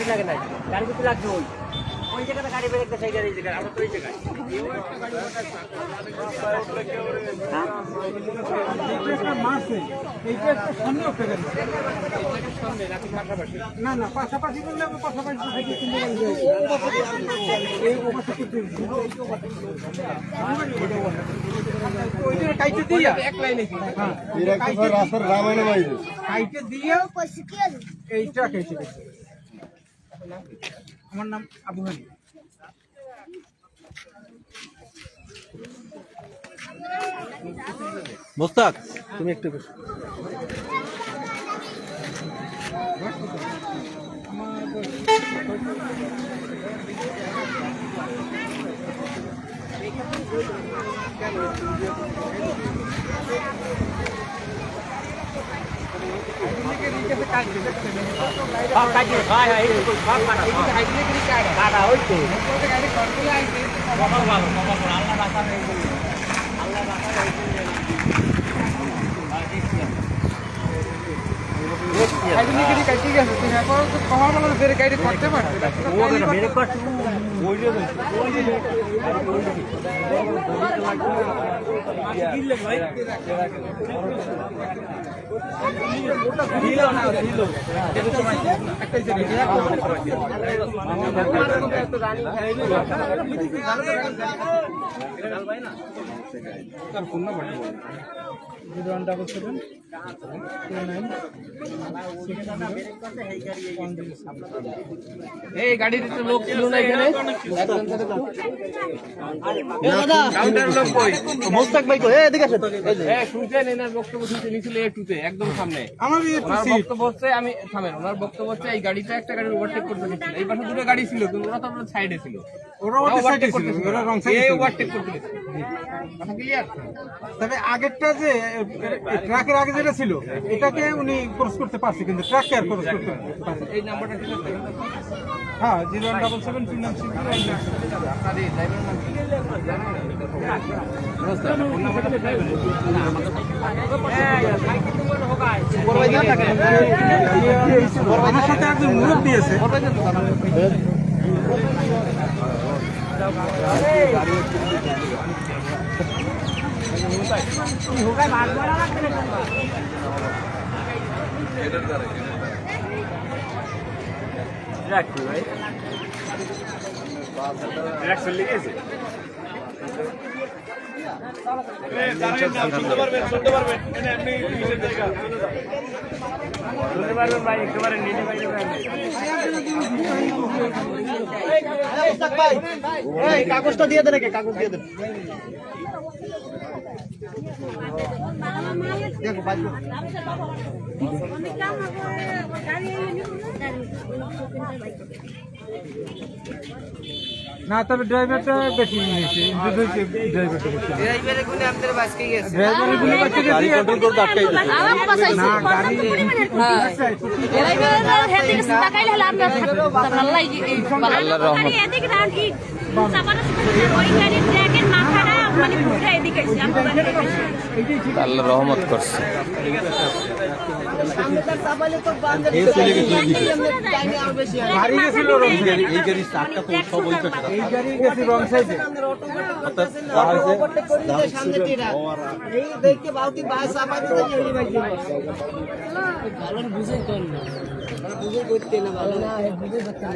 গাড়ি লাগে নাই গাড়ি কিছু লাগছে ওই জায়গাটা গাড়ি বেরোতে সেই গাড়ি জায়গা আমরা তো ওই জায়গায় না না পাশাপাশি করলে পাশাপাশি কাইটে দিয়ে এক লাইনে রাস্তার রামায়ণ বাইরে কাইটে দিয়ে এইটা কেটে আমার নাম আবু হানি। মোস্তাক তুমি একটু করতে পারবে এই গাড়িতে তো লোক ছিল না এখানে মোস্তাক ভাই কই এদিকে আসেন শুনছেন এনার বক্তব্য শুনতে নিয়েছিল একটুতে একদম সামনে আমার ওনার বক্তব্য হচ্ছে আমি থামেন ওনার বক্তব্য হচ্ছে এই গাড়িটা একটা গাড়ি ওভারটেক করতে নিচ্ছিল এই পাশে দুটো গাড়ি ছিল কিন্তু ওরা তো আপনার সাইডে ছিল ওরা ওভারটেক করতে ওরা রং সাইডে ওভারটেক করতে কথা ক্লিয়ার তবে আগেরটা যে ট্রাকের আগে যেটা ছিল এটাকে উনি ক্রস করতে পারছে কিন্তু ট্রাককে আর ক্রস করতে পারছে এই নাম্বারটা ঠিক আছে হ্যাঁ 0177296 আপনার এই ড্রাইভারের নাম আমার সাথে একজন মুরব্বী দিয়েছে কাগজটা দিয়ে দেন কাগজ দিয়ে দেন না তবে ড্রাইভারটা বেশি নিয়েছে ড্রাইভারটা বেশি ড্রাইভারের গুণে আপনাদের বাসকে গেছে ড্রাইভারের গুলো বাচ্চা গাড়ি কন্ট্রোল করতে আটকাই দিয়েছে না গাড়ি আল্লাহর রহমত আল্লাহ রহমত করছে গাড়ি গেছিল রং সাইডে এই গাড়ির চারটা তো সব ওই পাশে এই গাড়ি গেছে রং সাইডে বুঝে করতে না ভালো না বুঝে করতে না